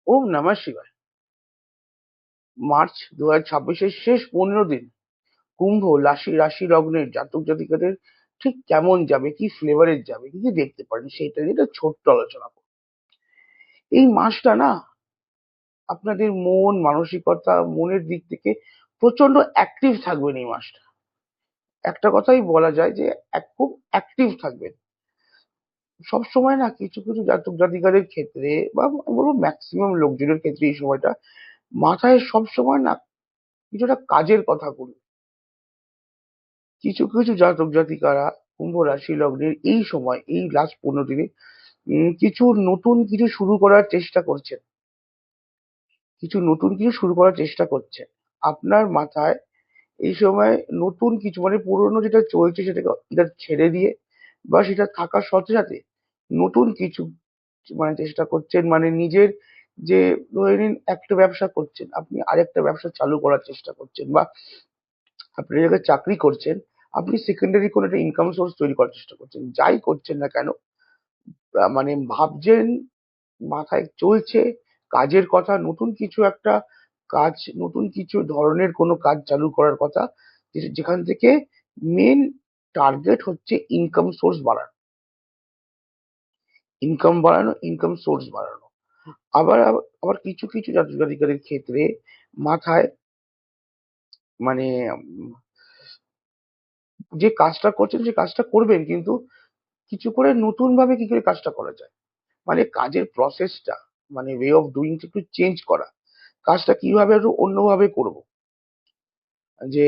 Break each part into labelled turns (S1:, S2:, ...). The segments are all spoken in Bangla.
S1: ওম নমঃ শিবায়। মার্চ 2026-এর শেষ 15 দিন কুম্ভ রাশি রাশি লগ্নের জাতক জাতিকাদের ঠিক কেমন যাবে, কি ফ্লেভারের যাবে, কি কি দেখতে পারেন সেটা নিয়ে একটা ছোট্ট আলোচনা করব। এই মাসটা না আপনাদের মন মানসিকতা মনের দিক থেকে প্রচন্ড অ্যাক্টিভ থাকবেন এই মাসটা। একটা কথাই বলা যায় যে খুব অ্যাক্টিভ থাকবেন সবসময়। না কিছু কিছু জাতক জাতিকাদের ক্ষেত্রে বা আমি বলবো ম্যাক্সিমাম লোকজনের ক্ষেত্রে এই সময়টা মাথায় সবসময় না কিছুটা কাজের কথা করবে। কিছু কিছু জাতক জাতিকারা কুম্ভ রাশি লগ্নের এই সময় এই লাস্ট 15 দিনে কিছু নতুন কিছু শুরু করার চেষ্টা করছেন। কিছু নতুন কিছু শুরু করার চেষ্টা করছেন আপনার মাথায় এই সময়। নতুন কিছু মানে পুরোনো যেটা চলছে সেটাকে এটা ছেড়ে দিয়ে বা সেটা থাকার সাথে সাথে নতুন কিছু মানে চেষ্টা করছেন। মানে নিজের যে ধরে নিন একটা ব্যবসা করছেন, আপনি আরেকটা ব্যবসা চালু করার চেষ্টা করছেন, বা আপনি যে জায়গায় চাকরি করছেন আপনি সেকেন্ডারি কোনো একটা ইনকাম সোর্স তৈরি করার চেষ্টা করছেন। যাই করছেন না কেন মানে ভাবছেন, মাথায় চলছে কাজের কথা, নতুন কিছু একটা কাজ, নতুন কিছু ধরনের কোনো কাজ চালু করার কথা, যেখান থেকে মেন টার্গেট হচ্ছে ইনকাম সোর্স বাড়ানো, ইনকাম বাড়ানো, ইনকাম সোর্স বাড়ানো। আবার আবার কিছু কিছু জাতিকাদের ক্ষেত্রে মাথায় মানে যে কাজটা করছেন সে কাজটা করবেন, কিন্তু কিছু করে নতুন ভাবে কি করে কাজটা করা যায়, মানে কাজের প্রসেসটা মানে ওয়ে অফ ডুইং একটু চেঞ্জ করা, কাজটা কিভাবে একটু অন্যভাবে করব। যে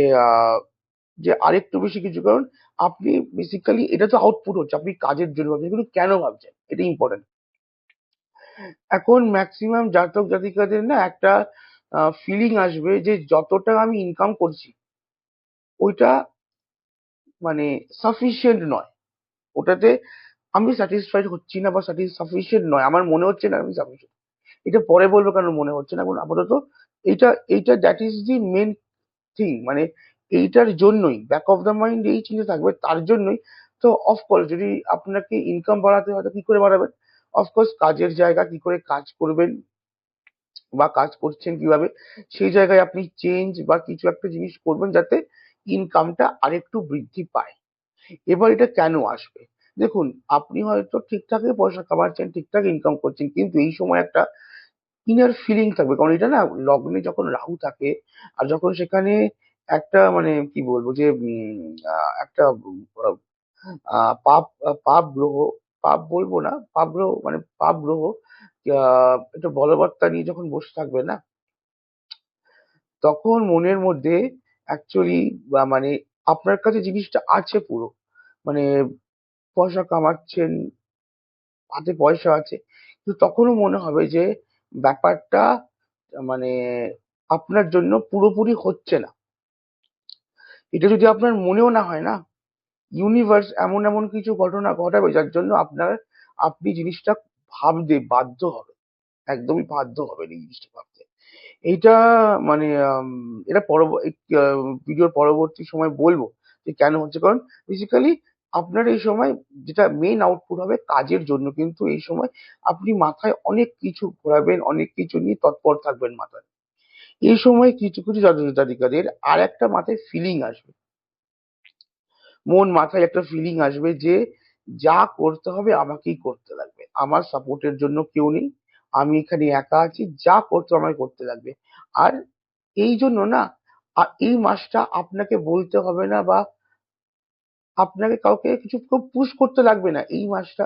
S1: যে আরেকটু বেশি কিছু, কারণ আপনি বেসিক্যালি এটা তো আউটপুট হচ্ছে, আপনি কাজের জন্য ভাবছেন কিন্তু কেন ভাবছেন এটা ইম্পর্টেন্ট। এখন ম্যাক্সিমাম জাতক জাতিকাদের না একটা ফিলিং আসবে যে যতটা আমি ইনকাম করছি ওইটা মানে সাফিসিয়েন্ট নয়, ওটাতে আমি স্যাটিসফাইড হচ্ছি না বা সাফিসিয়েন্ট নয়, আমার মনে হচ্ছে না আমি সাফিসিয়েন্ট। এটা পরে বলবো কেন মনে হচ্ছে না, এখন আপাতত এইটা এইটা that is the main thing. মানে এইটার জন্যই ব্যাক অফ দ্য মাইন্ড এই চিন্তা থাকবে, তার জন্যই। তো অফকোর্স যদি আপনাকে ইনকাম বাড়াতে হয় তো কি করে বাড়াবেন, অফকোর্স কাজের জায়গা কি করে কাজ করবেন বা কাজ করছেন কিভাবে সেই জায়গায় আপনি চেঞ্জ বা কিছু একটা জিনিস করবেন যাতে ইনকামটা আরেকটু বৃদ্ধি পায়। এবার এটা কেন আসবে, দেখুন আপনি হয়তো ঠিকঠাকই পয়সা কামাচ্ছেন, ঠিকঠাক ইনকাম করছেন, কিন্তু এই সময় একটা ইনার ফিলিং থাকবে, কারণ এটা না লগ্নে যখন রাহু থাকে আর যখন সেখানে একটা মানে কি বলবো যে একটা পাপ পাপ গ্রহ, পাপ বলবো না, পাপ গ্রহ মানে পাপ গ্রহ একটা বলবত্তা নিয়ে যখন বসে থাকবে না, তখন মনের মধ্যে অ্যাকচুয়ালি মানে আপনার কাছে জিনিসটা আছে পুরো, মানে পয়সা কামাচ্ছেন, হাতে পয়সা আছে, কিন্তু তখনও মনে হবে যে ব্যাপারটা মানে আপনার জন্য পুরোপুরি হচ্ছে না। এটা যদি আপনার মনেও না হয় না, ইউনিভার্স এমন এমন কিছু ঘটনা ঘটাবে যার জন্য আপনি জিনিসটা ভাবতে বাধ্য হবে, একদমই বাধ্য হবেন এই জিনিসটা ভাবতে। এইটা মানে এটা ভিডিওর পরবর্তী সময় বলবো যে কেন হচ্ছে, কারণ বেসিক্যালি আপনার এই সময় যেটা মেইন আউটপুট হবে কাজের জন্য, কিন্তু এই সময় আপনি মাথায় অনেক কিছু ঘোরাবেন, অনেক কিছু নিয়ে তৎপর থাকবেন মাথায়। এই সময় কিছু কিছু জাতিকাদের আর একটা মাথায় ফিলিং আসবে, মন মাথায় একটা ফিলিং আসবে যে যা করতে হবে আমাকেই করতে লাগবে, আমার সাপোর্টের জন্য কেউ নেই, আমি এখানে একা আছি, যা করতে হবে আমাকে করতে লাগবে। আর এই জন্য না এই মাসটা আপনাকে বলতে হবে না বা আপনাকে কাউকে কিছু খুব পুশ করতে লাগবে না। এই মাসটা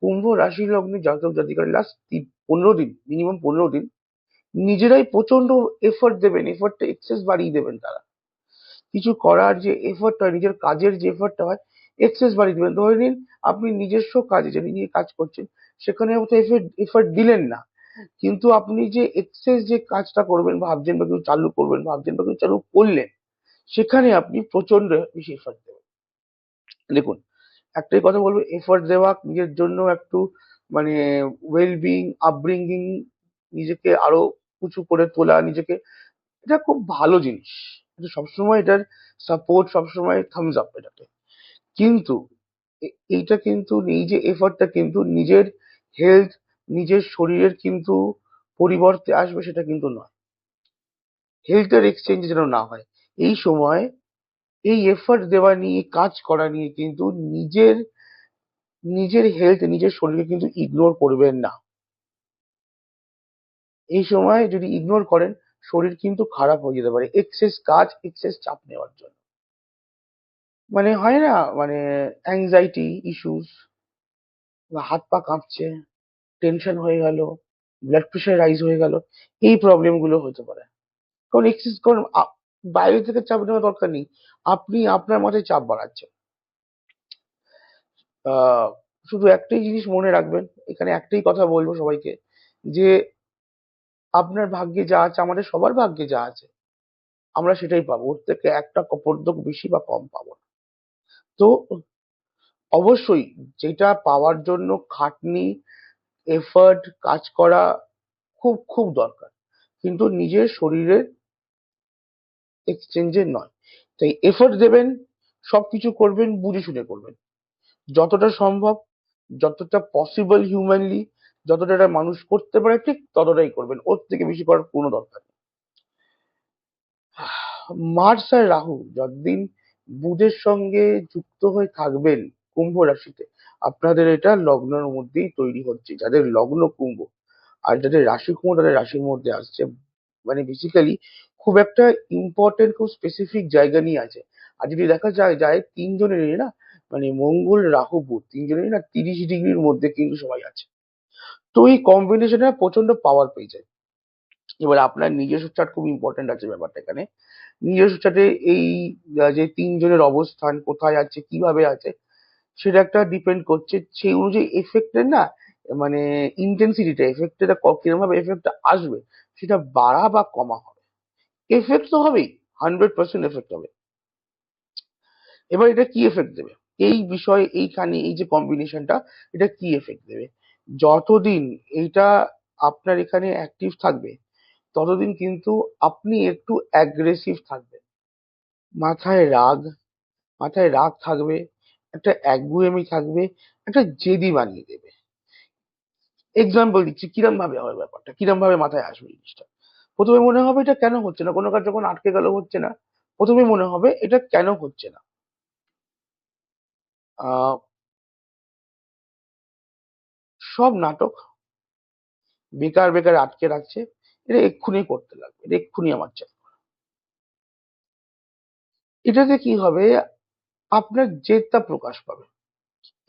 S1: কুম্ভ রাশি লগ্নে জাতক জাতিকার লাস্ট 15 দিন, মিনিমাম 15 দিন নিজেরাই প্রচন্ড এফোর্ট দেবেন, এফোর্টটা এক্সেস বাড়িয়ে দেবেন তারা। কিছু করার যে এফোর্ট হয়, নিজের কাজের যে এফোর্টটা হয় এক্সেস বাড়িয়ে দিবেন। ধরে নিন আপনি নিজস্ব কাজে যে নিয়ে কাজ করছেন সেখানে অত এফোর্ট দিলেন না, কিন্তু আপনি যে এক্সেস যে কাজটা করবেন ভাবছেন বা কিছু চালু করবেন ভাবছেন বা কিছু চালু করলেন, সেখানে আপনি প্রচন্ড বেশি এফোর্ট দেবেন। দেখুন একটাই কথা বলবো, এফোর্ট দেওয়া নিজের জন্য একটু মানে ওয়েলবিং আপব্রিঙ্গিং, নিজেকে আরো উঁচু করে তোলা নিজেকে, এটা খুব ভালো জিনিস, এটা সবসময় এটার সাপোর্ট, সবসময় থামস আপ এটাকে। কিন্তু এইটা কিন্তু এই যে এফর্টটা কিন্তু নিজের হেলথ, নিজের শরীরের কিন্তু পরিবর্তে আসবে সেটা কিন্তু নয়। হেলথের এক্সচেঞ্জ যেন না হয়। এই সময় এই এফর্ট দেওয়া নিয়ে, কাজ করা নিয়ে কিন্তু নিজের নিজের হেলথ, নিজের শরীরকে কিন্তু ইগনোর করবেন না। এই সময় যদি ইগনোর করেন, শরীর কিন্তু খারাপ হয়ে যেতে পারে এক্সেস কাজ, এক্সেস চাপ নেওয়ার জন্য। মানে হয় না, মানে অ্যাংজাইটি ইস্যুস, বা হাত পা কাঁপছে, টেনশন হয়ে গেল, ব্লাড প্রেশার রাইজ হয়ে গেল, এই প্রবলেম গুলো হতে পারে। কারণ এক্সেস, কারণ বাইরে থেকে চাপ নেওয়া দরকার নেই, আপনি আপনার মাথায় চাপ বাড়াচ্ছেন। আহ শুধু একটাই জিনিস মনে রাখবেন, এখানে একটাই কথা বলবো সবাইকে, যে আপনার ভাগ্যে যা আছে, আমাদের সবার ভাগ্যে যা আছে, আমরা সেটাই পাবো। ওর থেকে একটা পদ্মক বেশি বা কম পাবো না। তো অবশ্যই যেটা পাওয়ার জন্য খাটনি, এফর্ট, কাজ করা খুব খুব দরকার, কিন্তু নিজের শরীরের এক্সচেঞ্জের নয়। তাই এফর্ট দেবেন, সবকিছু করবেন, বুঝে শুনে করবেন, যতটা সম্ভব, যতটা পসিবল হিউম্যানলি, যতটা একটা মানুষ করতে পারে ঠিক ততটাই করবেন, ওর থেকে বেশি করার কোনো দরকার নেই। মার্স আর রাহু যতদিন বুধের সঙ্গে যুক্ত হয়ে থাকবেন কুম্ভ রাশিতে, আপনাদের এটা লগ্নের মধ্যেই তৈরি হচ্ছে, যাদের লগ্ন কুম্ভ আর যাদের রাশি কুম্ভ তাদের রাশির মধ্যে আসছে। মানে বেসিক্যালি খুব একটা ইম্পর্টেন্ট, খুব স্পেসিফিক জায়গা নিয়ে আছে। আর যদি দেখা যায় তিনজনেরই না, মানে মঙ্গল রাহু বুধ তিনজনেরই না 30 ডিগ্রির মধ্যে কিন্তু সবাই আছে। তো এই কম্বিনেশনে প্রচন্ড পাওয়ার পেয়ে যায়। এবার আপনার নিজস্ব চার্ট খুব ইম্পর্টেন্ট আছে ব্যাপারটা এখানে। নিজস্ব চার্টে এই যে তিনজনের অবস্থান কোথায় আছে, কিভাবে আছে, সেটা একটা ডিপেন্ড করছে, সেই অনুযায়ী এফেক্টের না, মানে ইন্টেন্সিটিটা, এফেক্টের কিরকম ভাবে এফেক্টটা আসবে, সেটা বাড়া বা কমা হবে। এফেক্ট তো হবেই, 100% এফেক্ট হবে। এবার এটা কি এফেক্ট দেবে, এই বিষয়ে এইখানে এই যে কম্বিনেশনটা, এটা কি এফেক্ট দেবে, যতদিন এইটা আপনার এখানে অ্যাক্টিভ থাকবে, ততদিন কিন্তু আপনি একটু অ্যাগ্রেসিভ থাকবেন। মাথায় রাগ, মাথায় রাগ থাকবে, একটা একগুঁয়েমি থাকবে, একটা জেদি বানিয়ে দেবে। এক্সাম্পল দিচ্ছি, কিরম ভাবে হবে ব্যাপারটা, কিরম ভাবে মাথায় আসবে জিনিসটা। প্রথমে মনে হবে এটা কেন হচ্ছে না, কোনো কাজ যখন আটকে গেল হচ্ছে না, প্রথমে মনে হবে এটা কেন হচ্ছে না। আহ সব নাটক, বেকার বেকার আটকে রাখছে, এটা এক্ষুনি করতে লাগবে, এটা এক্ষুনি আমার চাই। এটাতে কি হবে, আপনার জেদটা প্রকাশ পাবে।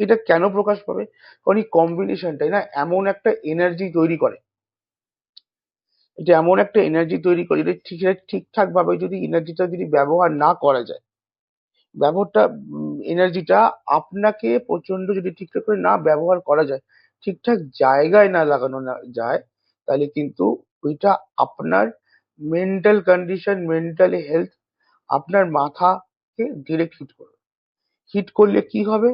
S1: এটা কেন প্রকাশ পাবে, কারণ এই কম্বিনেশনটাই না এমন একটা এনার্জি তৈরি করে, এটা এমন একটা এনার্জি তৈরি করে, যদি ঠিকঠাক ভাবে যদি এনার্জিটা যদি ব্যবহার না করা যায়, ব্যবহারটা এনার্জিটা আপনাকে প্রচন্ড যদি ঠিকঠাক করে না ব্যবহার করা যায়, ঠিকঠাক জায়গায় না লাগানো না যায়, তাহলে কিন্তু ওইটা আপনার মেন্টাল কন্ডিশন, মেন্টাল হেলথ, আপনার মাথাকে ডিরেক্ট হিট করবে। হিট করলে কি হবে,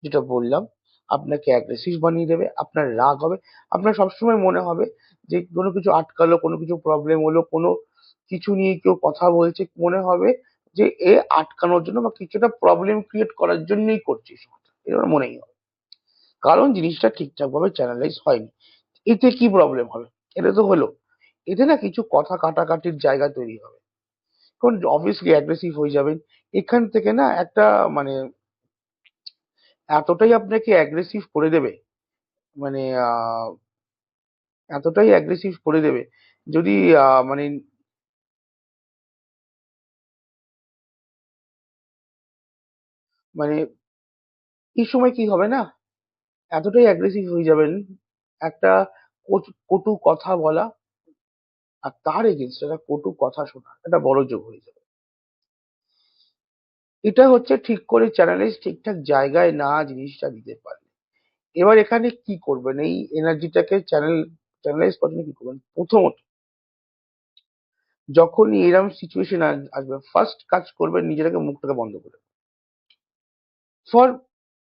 S1: যেটা বললাম, আপনাকে অ্যাগ্রেসিভ বানিয়ে দেবে, আপনার রাগ হবে, আপনার সবসময় মনে হবে যে কোনো কিছু আটকালো, কোনো কিছু প্রবলেম হলো, কোনো কিছু নিয়ে কেউ কথা বলছে, মনে হবে যে এ আটকানোর জন্য বা কিছুটা প্রবলেম ক্রিয়েট করার জন্যই করছে এই সময়টা, এরকম মনেই হবে, কারণ জিনিসটা ঠিকঠাক ভাবে চ্যানেলাইজ হয়নি। এতে কি প্রবলেম হবে, এটা তো হলো, এতে না কিছু কথা কাটাকাটির জায়গা তৈরি হবে, কারণ অবভিয়াসলি অ্যাগ্রেসিভ হয়ে যাবেন। এখান থেকে না একটা, মানে এতটাই আপনাকে অ্যাগ্রেসিভ করে দেবে, মানে এতটাই অ্যাগ্রেসিভ করে দেবে, যদি মানে মানে এই সময় কি হবে না, এতটাই অ্যাগ্রেসিভ হয়ে যাবেন, একটা কটু কথা বলা আর তার এগেনস্ট একটা কটু কথা শোনা একটা বড় যোগ হয়ে যাবে। এটা হচ্ছে ঠিক করে চ্যানেলাইজ ঠিকঠাক জায়গায় না জিনিসটা দিতে পারলে। এবার এখানে কি করবেন, এই এনার্জিটাকে চ্যানেলাইজ করার জন্য কি করবেন, প্রথমত যখনই এরকম সিচুয়েশন আসবে, ফার্স্ট কাজ করবেন নিজেটাকে, মুখটাকে বন্ধ করে, for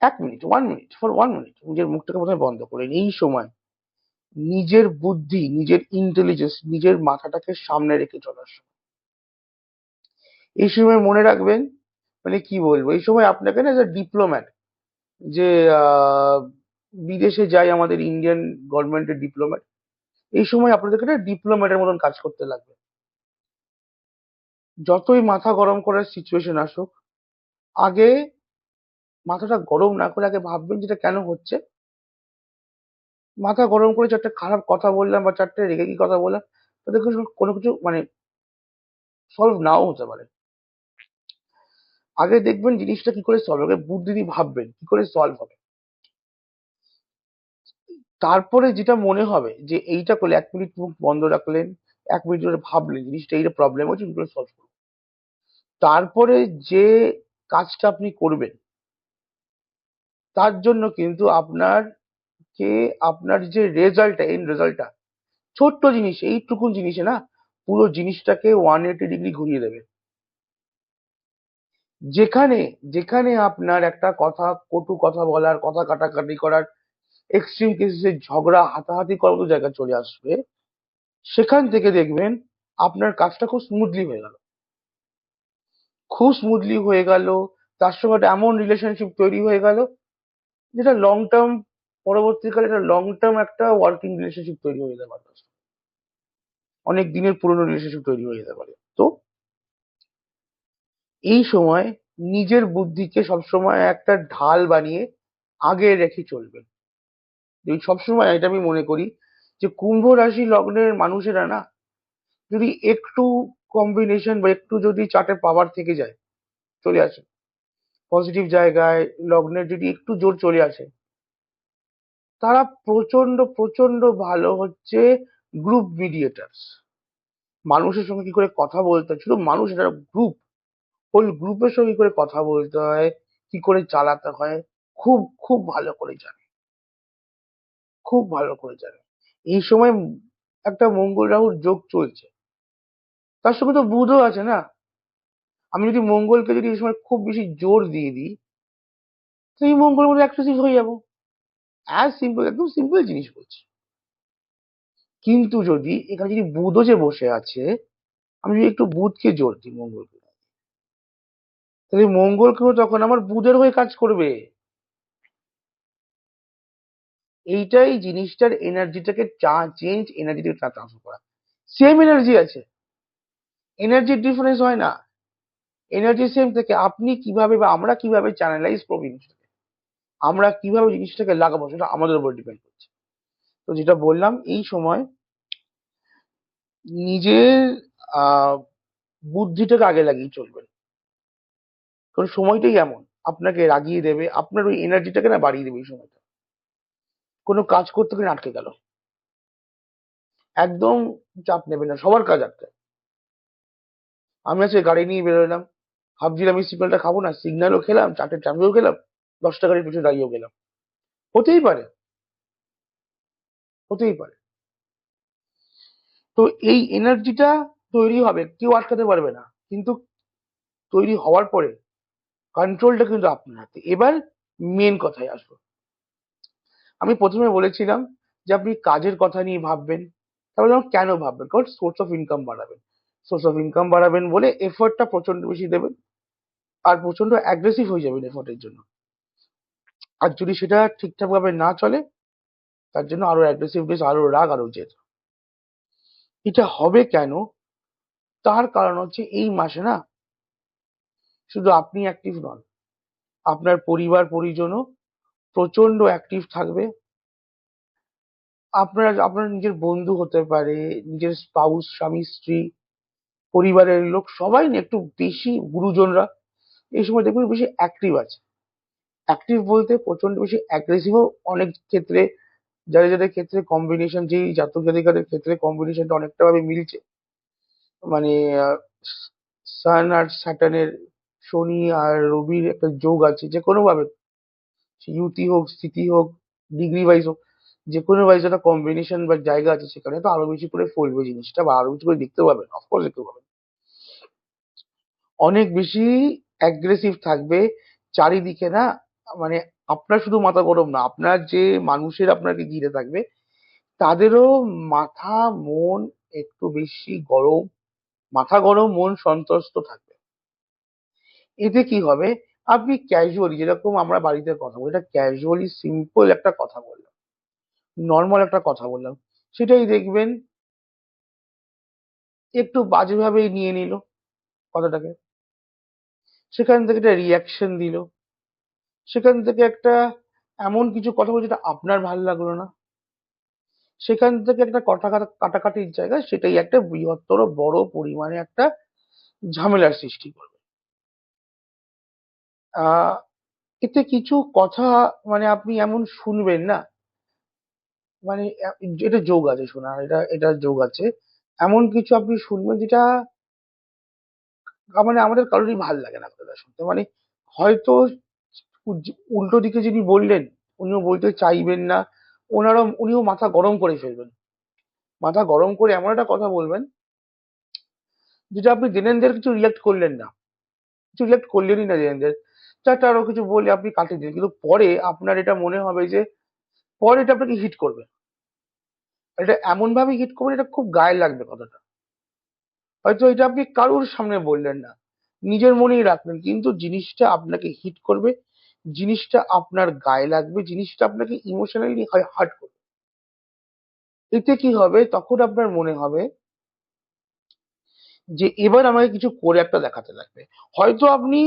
S1: 1 minute, 1 minute, for 1 minute নিজের মুখটাকে প্রথমে বন্ধ করেন। এই সময় নিজের বুদ্ধি, নিজের ইন্টেলিজেন্স, নিজের মাথাটাকে সামনে রেখে চলার সময়। এই সময় মনে রাখবেন, মানে কি বলবো, এই সময় আপনাকে না ডিপ্লোম্যাট, যে বিদেশে যায় আমাদের ইন্ডিয়ান গভর্নমেন্টের ডিপ্লোম্যাট, এই সময় আপনাদেরকে একটা ডিপ্লোম্যাটের মতন কাজ করতে লাগবে। যতই মাথা গরম করার সিচুয়েশন আসুক, আগে মাথাটা গরম না করে আগে ভাববেন যেটা কেন হচ্ছে। মাথা গরম করে চারটে খারাপ কথা বললাম বা চারটে রেগে কথা বললাম, তাতে কোনো কিছু মানে সলভ নাও হতে পারে। আগে দেখবেন জিনিসটা কি করে সলভ হবে, বুদ্ধি দিয়ে ভাববেন কি করে সলভ হবে। তারপরে যেটা মনে হবে যে এইটা করলে 1 মিনিট মুখ বন্ধ রাখলেন, 1 মিনিট ধরে ভাবলেন জিনিসটা এইটা প্রবলেম হচ্ছে, কি করে সলভ করবো। তারপরে যে কাজটা আপনি করবেন তার জন্য কিন্তু আপনার যে রেজাল্টটা, এন্ড রেজাল্টটা ছোট্ট জিনিস, এইটুকুন জিনিসে না পুরো জিনিসটাকে 180 ডিগ্রি ঘুরিয়ে দেবে। যেখানে যেখানে আপনার একটা কথা, কটু কথা বলার, কথা কাটাকাটি করার, এক্সট্রিম কেসে ঝগড়া হাতাহাতি করার মতো জায়গা চলে আসবে, সেখান থেকে দেখবেন আপনার কাজটা খুব স্মুথলি হয়ে গেল। খুব স্মুথলি হয়ে গেল, তার সঙ্গে একটা এমন রিলেশনশিপ তৈরি হয়ে গেল যেটা লং টার্ম, পরবর্তীকালে একটা লং টার্ম একটা ওয়ার্কিং রিলেশনশিপ তৈরি হয়ে যেতে পারে, অনেক দিনের পুরনো রিলেশনশিপ তৈরি হয়ে যেতে পারে। তো এই সময় নিজের বুদ্ধিকে সবসময় একটা ঢাল বানিয়ে আগে রেখে চলবেন। এই সবসময় এটা আমি মনে করি যে কুম্ভ রাশি লগ্নের মানুষেরা না, যদি একটু কম্বিনেশন বা একটু যদি চার্টে পাওয়ার থেকে যায়, চলে আসে পজিটিভ জায়গায়, লগ্নের যদি একটু জোর চলে আসে, তারা প্রচন্ড প্রচন্ড ভালো হচ্ছে গ্রুপ মিডিয়েটার্স। মানুষের সঙ্গে কি করে কথা বলতে হয়, শুধু মানুষ এটা গ্রুপ, হোল গ্রুপের সঙ্গে কি করে কথা বলতে হয়, কি করে চালাতে হয়, খুব খুব ভালো করে জানে, খুব ভালো করে জানে। এই সময় একটা মঙ্গল রাহুর যোগ চলছে, তার সঙ্গে তো বুধও আছে না। আমি যদি মঙ্গলকে যদি এই সময় খুব বেশি জোর দিয়ে দিই, তো এই মঙ্গলের মধ্যে অ্যাক্সেসিভ হয়ে যাবো। অ্যাজ সিম্পল, একদম সিম্পল জিনিস বলছি। কিন্তু যদি এখানে যদি বুধও যে বসে আছে, আমি যদি একটু বুধকে জোর দিই মঙ্গলকে, তাহলে মঙ্গলকেও তখন আমার বুধের হয়ে কাজ করবে। এইটাই জিনিসটার এনার্জিটাকে চেঞ্জ, এনার্জিটাকে ট্রান্সফার করা। সেম এনার্জি আছে, এনার্জির ডিফারেন্স হয় না, এনার্জি সেম থেকে আপনি কিভাবে বা আমরা কিভাবে চ্যানেলাইজ করবো জিনিসটাকে, আমরা কিভাবে জিনিসটাকে লাগাবো, সেটা আমাদের উপর ডিপেন্ড করছে। তো যেটা বললাম, এই সময় নিজের আহ বুদ্ধিটাকে আগে লাগিয়ে চলবেন, কারণ সময়টাই এমন আপনাকে রাগিয়ে দেবে, আপনার ওই এনার্জিটাকে না বাড়িয়ে দেবে। এই সময়টা কোনো কাজ করতে গেলে আটকে গেল, একদম চাপ নেবেন না, সবার কাজ আটকে। আমি আজকে গাড়ি নিয়ে বেরোলাম, ভাবছিলাম এই সিগন্যালটা খাবো না, সিগন্যালও খেলাম, 4টে ট্রাফিকও গেলাম, 10টা গাড়ির পিছনে দাঁড়িয়েও গেলাম। হতেই পারে, হতেই পারে। তো এই এনার্জিটা তৈরি হবে, কেউ আটকাতে পারবে না, কিন্তু তৈরি হওয়ার পরে কন্ট্রোলটা কিন্তু আপনার হাতে। এবার মেন কথায় আসবো। আমি প্রথমে বলেছিলাম যে আপনি কাজের কথা নিয়ে ভাববেন, তাহলে কেন ভাববেন, কারণ সোর্স অফ ইনকাম বাড়াবেন। সোর্স অফ ইনকাম বাড়াবেন বলে এফোর্টটা প্রচন্ড বেশি দেবেন, আর প্রচন্ড অ্যাগ্রেসিভ হয়ে যাবেন এফোর্টের জন্য। আর যদি সেটা ঠিকঠাক ভাবে না চলে, তার জন্য আরো অ্যাগ্রেসিভনেস, আরো রাগ, আরো জেদ। এটা হবে কেন, তার কারণ হচ্ছে এই মাসে না শুধু আপনি অ্যাক্টিভ নন, আপনার পরিবার পরিজনও প্রচন্ড অ্যাক্টিভ থাকবে। আপনার নিজের বন্ধু হতে পারে, নিজের স্পাউস, স্বামী স্ত্রী, পরিবারের লোক সবাই না একটু বেশি, গুরুজনরা এই সময় দেখবেন বেশি অ্যাক্টিভ আছে। অ্যাক্টিভ বলতে প্রচন্ড বেশি অ্যাগ্রেসিভও অনেক ক্ষেত্রে, যাদের যাদের ক্ষেত্রে কম্বিনেশন, যেই জাতক জাতিকাদের ক্ষেত্রে কম্বিনেশনটা অনেকটা ভাবে মিলছে, মানে সান আর স্যাটার্নের, শনি আর রবির একটা যোগ আছে, যে কোনো ভাবে ইউতি হোক, স্থিতি হোক, ডিগ্রি ওয়াইজ হোক, যে কোনো ওয়াইজ একটা কম্বিনেশন বা জায়গা আছে, সেখানে তো আরো বেশি করে ফলবে জিনিসটা, বা আরো বেশি করে দেখতে পাবেন, অফকোর্স দেখতে পাবেন। অনেক বেশি অ্যাগ্রেসিভ থাকবে চারিদিকে না, মানে আপনার শুধু মাথা গরম না, আপনার যে মানুষের আপনাকে ঘিরে থাকবে তাদেরও মাথা মন একটু বেশি গরম, মাথা গরম মন সন্ত্রস্ত থাকবে। এতে কি হবে, আপনি ক্যাজুয়ালি, যেরকম আমরা বাড়িতে কথা বলি, এটা ক্যাজুয়ালি সিম্পল একটা কথা বললাম, নর্মাল একটা কথা বললাম, সেটাই দেখবেন একটু বাজেভাবেই নিয়ে নিল কথাটাকে, সেখান থেকে একটা রিয়াকশন দিল, সেখান থেকে একটা এমন কিছু কথা বলে যেটা আপনার ভালো লাগলো না, সেখান থেকে একটা কাটাকাটির জায়গায় সেটাই একটা বৃহত্তর বড় পরিমাণে একটা ঝামেলার সৃষ্টি করবে। আহ এতে কিছু কথা মানে আপনি এমন শুনবেন না, মানে এটা যোগ আছে শোনার, এটা যোগ আছে, এমন কিছু আপনি শুনবেন যেটা মানে আমাদের কারোরই ভাল লাগে না কথাটা শুনতে, মানে হয়তো উল্টো দিকে যিনি বললেন উনিও বলতে চাইবেন না, উনিও মাথা গরম করে ফেলবেন, মাথা গরম করে এমন একটা কথা বলবেন যেটা আপনি দেনেনদের কিছু রিয়াক্ট করলেন না, কিছু রিয়াক্ট করলেনই না দেনেনদের, চারটা আরো কিছু বলে আপনি কাটিয়ে দিন, কিন্তু পরে আপনার এটা মনে হবে যে পরে এটা আপনাকে হিট করবে, এটা এমন ভাবে হিট করবে এটা খুব গায়ে লাগবে কথাটা, হয়তো এটা আপনি কারোর সামনে বললেন না, নিজের মনেই রাখলেন, কিন্তু জিনিসটা আপনাকে হিট করবে, জিনিসটা আপনার গায়ে লাগবে, জিনিসটা আপনাকে ইমোশনালি হার্ট করবে। এতে কি হবে, তখন আপনার মনে হবে যে এবার আমাকে কিছু করে একটা দেখাতে লাগবে। হয়তো আপনি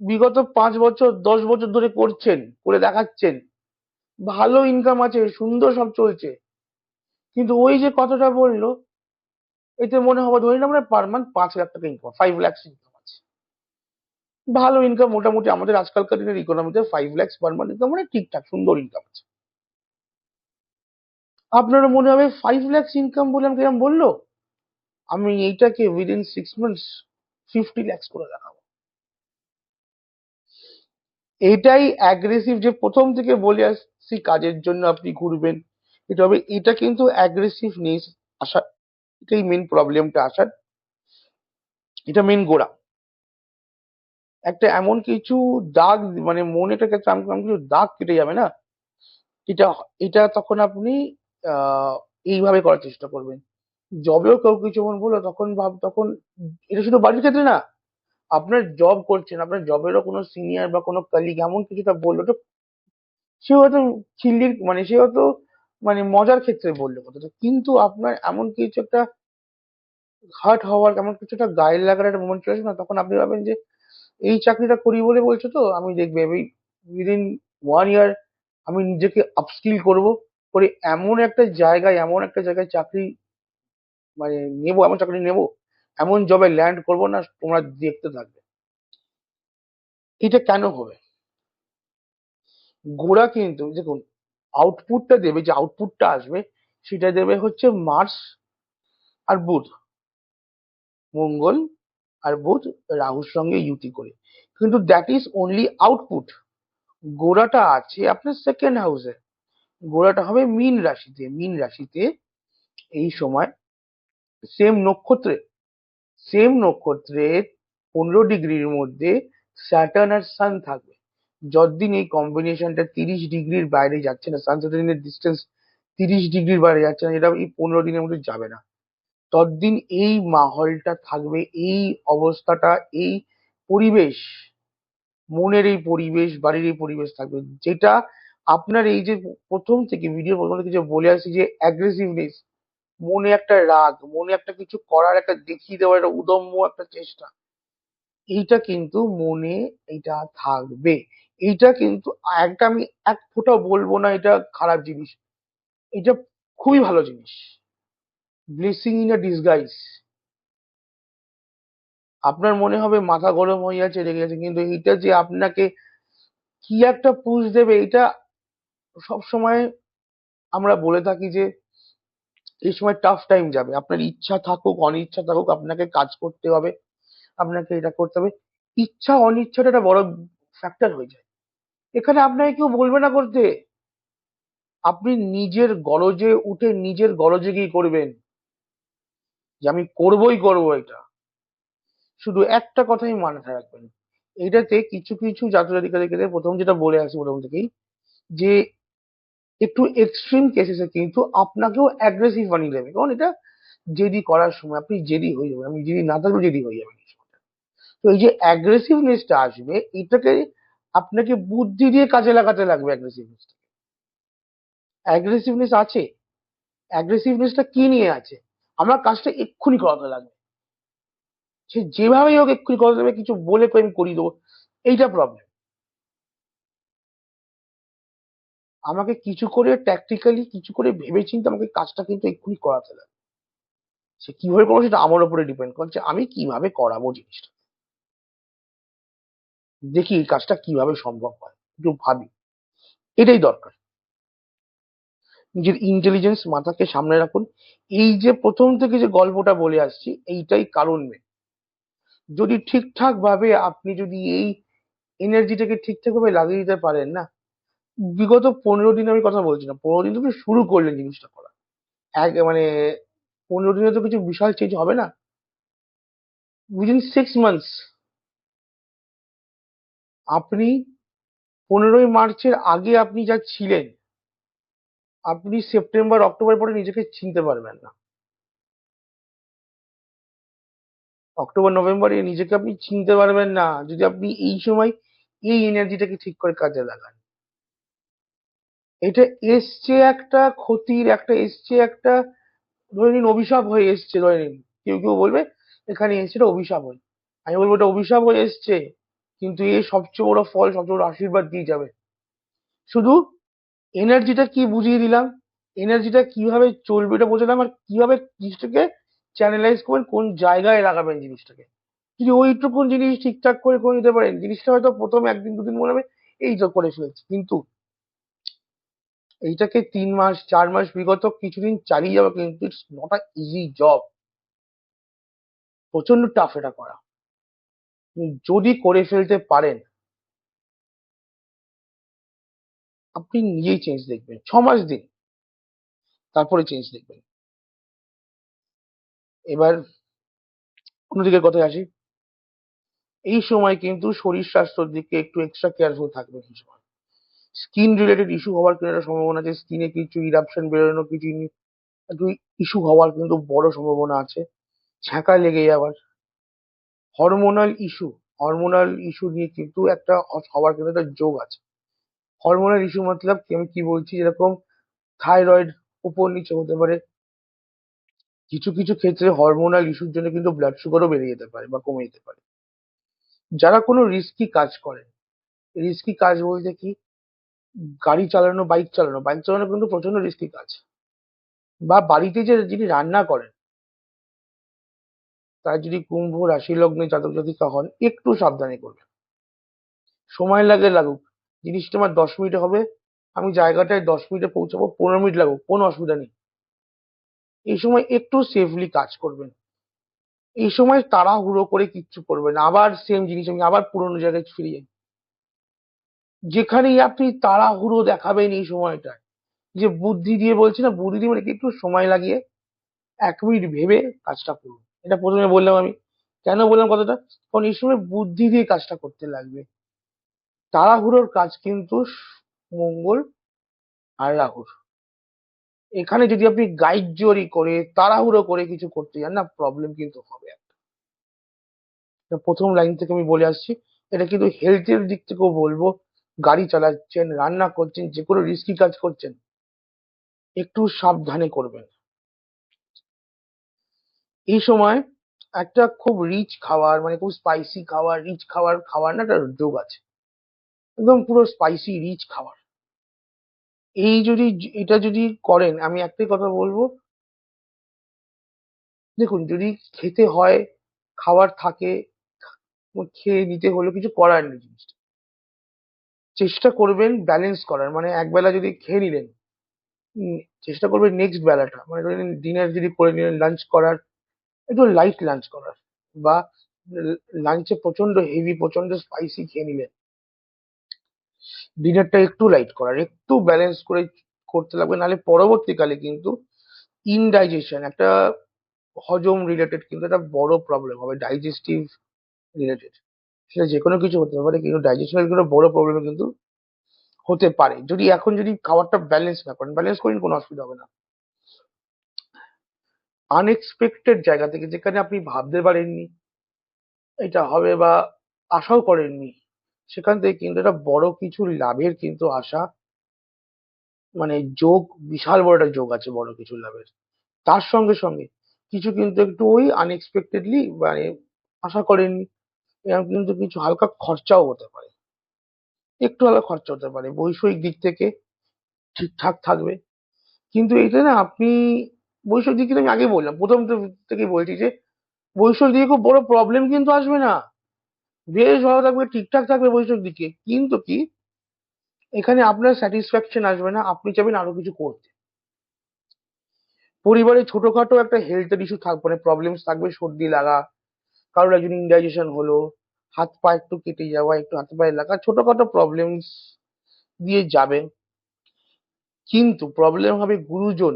S1: বিগত 5 বছর 10 বছর ধরে করছেন, করে দেখাচ্ছেন, ভালো ইনকাম আছে, সুন্দর সব চলছে, কিন্তু ওই যে কথাটা বললো, এতে মনে হবে ধরে নিন আমরা পার মান্থ 5 লাখ টাকা ইনকাম, 5 lakhs ইনকাম আছে, ভালো ইনকাম, মোটামুটি আমাদের আজকালকার দিনের ইকোনমিতে 5 lakhs পার মান্থ ইনকাম মানে ঠিকঠাক সুন্দর ইনকাম আছে। আপনারও মনে হবে 5 lakhs ইনকাম বলে আমাকে এরকম বললো, আমি এইটাকে উইদিন 6 months 50 lakhs করে দেখাবো। এটাই অ্যাগ্রেসিভ, যে প্রথম থেকে বলে আসছি কাজের জন্য আপনি ঘুরবেন, এটা হবে, এটা কিন্তু অ্যাগ্রেসিভনেস আসা, এটাই মেন প্রবলেমটা আসার, এটা মেন গোড়া। একটা এমন কিছু দাগ, মানে মনে থেকে এমন কিছু দাগ কেটে যাবে না, এটা এটা তখন আপনি এইভাবে করার চেষ্টা করবেন। জবেও কেউ কিছু যখন বললো তখন তখন এটা শুধু বাড়ির ক্ষেত্রে না, আপনার জব করছেন, আপনার জবেরও কোনো সিনিয়র বা কোনো কলিগ এমন কিছুটা বললো তো, সে হয়তো খিল্লির মানে সে হয়তো মানে মজার ক্ষেত্রে বললো কথাটা, কিন্তু আপনার এমন কিছু একটা হার্ট হওয়ার, এমন কিছু একটা গায়ে লাগার একটা মোমেন্ট চলে আসে না, তখন আপনি ভাবেন যে এই চাকরিটা করি বলে বলছো তো, আমি দেখবে আমি উইদিন 1 year আমি নিজেকে আপস্কিল করব, করে এমন একটা জায়গায় চাকরি মানে নেবো, এমন চাকরি নেবো, এমন জবে ল্যান্ড করবো না, তোমরা দেখতে থাকবে। এটা কেন হবে, ঘোড়া কিন্তু দেখুন আউটপুটটা দেবে, যে আউটপুটটা আসবে সেটা দেবে হচ্ছে মার্স আর বুধ, মঙ্গল আর বুধ রাহুর সঙ্গে ইউতি করে, কিন্তু দ্যাট ইজ অনলি আউটপুট। গোড়াটা আছে আপনার সেকেন্ড হাউসে, গোড়াটা হবে মীন রাশিতে, মীন রাশিতে এই সময় সেম নক্ষত্রে, সেম নক্ষত্রের 15 ডিগ্রির মধ্যে স্যাটার্ন আর সান থাকবে। যতদিন এই কম্বিনেশনটা 30 ডিগ্রির বাইরে যাচ্ছে না, সান স্যাটার্নের ডিস্টেন্স 30 ডিগ্রির বাইরে যাচ্ছে না, এটা এই 15 দিনের মধ্যে যাবে না, ততদিন এই মাহলটা থাকবে, এই অবস্থাটা, এই পরিবেশ, মনের এই পরিবেশ, বাড়ির এই পরিবেশ থাকবে, যেটা আপনার এই যে প্রথম থেকে ভিডিও প্রথম থেকে যে বলে আসছি যে অ্যাগ্রেসিভনেস, মনে একটা রাগ, মনে একটা কিছু করার একটা দেখিয়ে দেওয়ার একটা উদম্য একটা চেষ্টা, এইটা কিন্তু মনে এটা থাকবে। এইটা কিন্তু একটা আমি এক ফোঁটাও বলবো না এটা খারাপ জিনিস, এটা খুবই ভালো জিনিস, ব্লেসিং ইন আ ডিসগাইজ। আপনার মনে হবে মাথা গরম হয়ে যাচ্ছে, রেগে যাচ্ছে, কিন্তু এইটা যে আপনাকে কি একটা পুশ দেবে, এটা সব সময় আমরা বলে থাকি যে এই সময় টাফ টাইম যাবে, আপনার ইচ্ছা থাকুক অনিচ্ছা থাকুক আপনাকে কাজ করতে হবে, আপনাকে এটা করতে হবে, ইচ্ছা অনিচ্ছাটা একটা বড় ফ্যাক্টর হয়ে যায়, এখানে আপনাকে কেউ বলবে না করতে, আপনি নিজের গরজে উঠে নিজের গরজে গিয়ে করবেন, যে আমি করবোই করবো এটা, শুধু একটা কথাই মাথায় রাখবেন, এটাতে কিছু কিছু জাতক জাতিকাদের ক্ষেত্রে প্রথম যেটা বলে আসি প্রথম থেকেই, যে একটু এক্সট্রিম কেসেসে কিন্তু আপনাকেও অ্যাগ্রেসিভ বানিয়ে দেবে, কারণ এটা জেদি করার সময় আপনি জেদি হয়ে যাবেন, আপনি জেদি না থাকলেও জেদি হয়ে যাবেন এই সময়টা। তো এই যে অ্যাগ্রেসিভনেসটা আসবে, এটাকে আপনাকে বুদ্ধি দিয়ে কাজে লাগাতে লাগবে, অ্যাগ্রেসিভনেস আছে, অ্যাগ্রেসিভনেসটা কি নিয়ে আছে? আমার কাজটা এক্ষুনি করাতে লাগবে, সে যেভাবেই হোক এক্ষুনি করাতে লাগবে, কিছু বলে আমি করিয়ে দেবো, এইটা প্রবলেম। আমাকে কিছু করে ট্যাকটিক্যালি কিছু করে ভেবেচিন্তে আমাকে কাজটা কিন্তু এক্ষুনি করাতে লাগবে। সে কিভাবে করবো সেটা আমার উপরে ডিপেন্ড করছে, আমি কিভাবে করাবো জিনিসটা, দেখি এই কাজটা কিভাবে সম্ভব হয়, একটু ভাবি, এটাই দরকার। নিজের ইন্টেলিজেন্স মাথাকে সামনে রাখুন। এই যে প্রথম থেকে যে গল্পটা বলে আসছি, এইটাই কারণ main। যদি ঠিকঠাক ভাবে আপনি যদি এই এনার্জিটাকে ঠিকঠাক ভাবে লাগিয়ে দিতে পারেন না, বিগত 15 দিন আমি কথা বলছি না, 15 দিন তুমি শুরু করলেন জিনিসটা করা, মানে 15 দিনে তো কিছু বিশাল চেঞ্জ হবে না, উইদিন 6 মান্থস আপনি 15ই মার্চের আগে আপনি যা ছিলেন, আপনি সেপ্টেম্বর অক্টোবর পরে নিজেকে চিনতে পারবেন না। অক্টোবর নভেম্বরে নিজেকে আপনি চিনতে পারবেন না যদি আপনি এই সময় এই এনার্জিটাকে ঠিক করে কাজে লাগান। এটা এসছে একটা ক্ষতির, একটা এসছে একটা, ধরে নিন অভিশাপ হয়ে এসছে, ধরে নিন কেউ কেউ বলবে এখানে এসছে এটা অভিশাপ হয়ে, আমি বলবো এটা অভিশাপ হয়ে এসছে, কিন্তু এ সবচেয়ে বড় ফল, সবচেয়ে বড় আশীর্বাদ দিয়ে যাবে। শুধু এনার্জিটা কি বুঝিয়ে দিলাম, এনার্জিটা কিভাবে চলবে এটা বোঝালাম, আর কিভাবে জিনিসটাকে চ্যানেলাইজ করবেন, কোন জায়গায় লাগাবেন জিনিসটাকে। যদি ওইটুকুন জিনিস ঠিকঠাক করে করে নিতে পারেন, জিনিসটা হয়তো প্রথম একদিন দুদিন মনে হবে এই তো করে ফেলছি, কিন্তু এইটাকে 3 মাস 4 মাস বিগত কিছুদিন চালিয়ে যাওয়া কিন্তু it's not a easy job, প্রচন্ড টাফ এটা করা। যদি করে ফেলতে পারেন, আপনি নিজেই চেঞ্জ দেখবেন, 6 মাস দিন, তারপরে চেঞ্জ দেখবেন। এবার অন্যদিকে কথায় আসি, এই সময় কিন্তু শরীর স্বাস্থ্যের দিকে একটু এক্সট্রা কেয়ারফুল থাকবেন। এই সময় স্কিন রিলেটেড ইস্যু হওয়ার কিন্তু একটা সম্ভাবনা আছে, স্কিনে কিছু ইরাপশন বেরোনো, কিছু একটু ইস্যু হওয়ার কিন্তু বড় সম্ভাবনা আছে, ছ্যাঁকা লেগে যাওয়ার, হরমোনাল ইস্যু, হরমোনাল ইস্যু নিয়ে কিন্তু একটা হওয়ার কিন্তু একটা যোগ আছে। হরমোনাল ইস্যু মতলব আমি কি বলছি, যেরকম থাইরয়েড উপর নিচে হতে পারে, কিছু কিছু ক্ষেত্রে হরমোনাল ইস্যুর জন্য কিন্তু ব্লাড সুগারও বেড়ে যেতে পারে বা কমে যেতে পারে। যারা কোনো রিস্কি কাজ করেন, রিস্কি কাজ বলতে কি, গাড়ি চালানো, বাইক চালানো, বাইক চালানো কিন্তু প্রচন্ড রিস্কি কাজ, বা বাড়িতে যে যিনি রান্না করেন, তার যদি কুম্ভ রাশি লগ্নে জাতক জাতিকা হন, একটু সাবধানে করবেন। সময় লাগে লাগুক, জিনিসটা আমার 10 মিনিটে হবে, আমি জায়গাটায় 10 মিনিটে পৌঁছাবো, 15 মিনিট লাগুক, কোনো অসুবিধা নেই। এই সময় একটু সেফলি কাজ করবেন, এই সময় তাড়াহুড়ো করে কিচ্ছু করবেন না, আবার সেম জিনিস আমি আবার পুরোনো জায়গায় ফিরে যাই। যেখানেই আপনি তাড়াহুড়ো দেখাবেন এই সময়টায়, যে বুদ্ধি দিয়ে বলছি না, বুদ্ধি দিয়ে মানে কি, একটু সময় লাগিয়ে 1 মিনিট ভেবে কাজটা করুন। এটা প্রথমে বললাম আমি, কেন বললাম কথাটা, কারণ এই সময় বুদ্ধি দিয়ে কাজটা করতে লাগবে। তাড়াহুড়োর কাজ কিন্তু মঙ্গল আর রাহুর, এখানে যদি আপনি গাইড জোরি করে তাড়াহুড়ো করে কিছু করতে যান না, প্রবলেম কিন্তু হবে একটা। এটা প্রথম লাইন থেকে আমি বলে আসছি, এটা কিন্তু হেলথের দিক থেকেও বলবো, গাড়ি চালাচ্ছেন, রান্না করছেন, যে কোনো রিস্কি কাজ করছেন, একটু সাবধানে করবেন। এই সময় একটা খুব রিচ খাবার, মানে খুব স্পাইসি খাবার, রিচ খাবার খাওয়ার না একটা যোগ আছে, একদম পুরো স্পাইসি রিচ খাবার। এই যদি এটা যদি করেন, আমি একটাই কথা বলবো, দেখুন যদি খেতে হয়, খাবার থাকে, খেয়ে নিতে হলো, কিছু করার নেই জিনিসটা, চেষ্টা করবেন ব্যালেন্স করার, মানে একবেলা যদি খেয়ে নিলেন, উম, চেষ্টা করবেন নেক্সট বেলাটা, মানে ধরে নিন ডিনার যদি করে নিলেন, লাঞ্চ করার, একটু লাইট লাঞ্চ করার, বা লাঞ্চে প্রচন্ড হেভি প্রচন্ড স্পাইসি খেয়ে নিলেন, ডিনারটা একটু লাইট করার, একটু ব্যালেন্স করে করতে লাগবে, নাহলে পরবর্তীকালে কিন্তু ইনডাইজেশন, একটা হজম রিলেটেড কিন্তু একটা বড় প্রবলেম হবে, ডাইজেস্টিভ রিলেটেড, সেটা যে কোনো কিছু হতে পারে, কিন্তু ডাইজেশনের কোনো বড় প্রবলেম কিন্তু হতে পারে যদি এখন যদি খাবারটা ব্যালেন্স না করেন। ব্যালেন্স করেন, কোনো অসুবিধা হবে না। আনএক্সপেক্টেড জায়গা থেকে, যেখানে আপনি ভাবতে পারেননি এটা হবে বা আশাও করেননি, সেখান থেকে কিন্তু একটা বড় কিছু লাভের কিন্তু আশা মানে যোগ, বিশাল বড় একটা যোগ আছে বড় কিছু লাভের। তার সঙ্গে সঙ্গে কিছু কিন্তু একটু ওই আনএক্সপেক্টেডলি মানে আশা করেননি এরকম কিন্তু কিছু হালকা খরচাও হতে পারে, একটু হালকা খরচা হতে পারে, বৈষয়িক দিক থেকে ঠিকঠাক থাকবে। কিন্তু এটা না আপনি বৈষয়িক দিক থেকে আমি আগে বললাম, প্রথম থেকে বলছি যে বৈষয়িক দিকে খুব বড় প্রবলেম কিন্তু আসবে না, বেশ ভালো থাকবে, ঠিকঠাক থাকবে বৈষয়িক দিকে। কিন্তু কি এখানে আপনার স্যাটিসফ্যাকশন আসবে না, আপনি চাইবেন আরো কিছু করতে। পরিবারে ছোটখাটো একটা হেলথের ইস্যু থাকবে, মানে প্রবলেমস থাকবে, সর্দি লাগা, কারোর একজন ইনডাইজেশন হলো, হাত পা একটু কেটে যাওয়া, একটু হাতে পায়ে লাগা, ছোটখাটো প্রবলেমস দিয়ে যাবে। কিন্তু প্রবলেম হবে গুরুজন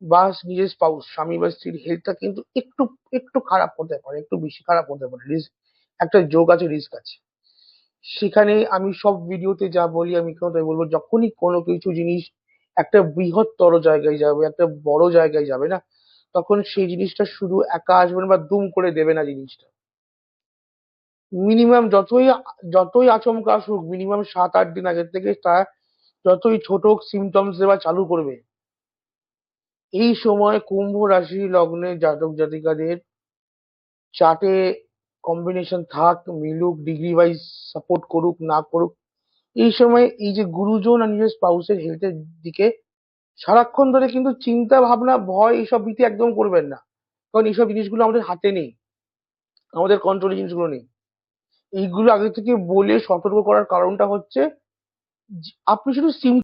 S1: বা নিজের স্পাউস, স্বামী বা স্ত্রীর হেলথটা কিন্তু একটু একটু খারাপ হতে পারে, একটু বেশি খারাপ হতে পারে, রিস্ক, একটা যোগ আছে, রিস্ক আছে। সেখানে আমি সব ভিডিওতে যা বলি আমি কোথায় বলবো, যখনই কোনো কিছু জিনিস একটা বৃহত্তর জায়গায় যাবে, একটা বড় জায়গায় যাবে না, তখন সেই জিনিসটা শুধু একা আসবে না বা দুম করে দেবে না জিনিসটা। মিনিমাম যতই আচমকা আসুক, মিনিমাম 7-8 দিন আগের থেকে তা যতই ছোট সিমটমস দেওয়া চালু করবে, এই সময় কুম্ভ রাশি লগ্নে জাতক জাতিকাদের চার্টে কম্বিনেশন থাক, মিলুক, ডিগ্রি ওয়াইজ সাপোর্ট করুক না করুক, এই সময় এই যে গুরুজন আর নিজের স্পাউসের হেলথের দিকে সারাক্ষণ ধরে কিন্তু চিন্তা ভাবনা ভয় এইসব ভীতি একদম করবেন না, কারণ এইসব জিনিসগুলো আমাদের হাতে নেই, আমাদের কন্ট্রোলে জিনিসগুলো নেই। এইগুলো আগে থেকে বলে সতর্ক করার কারণটা হচ্ছে আপনি শুধু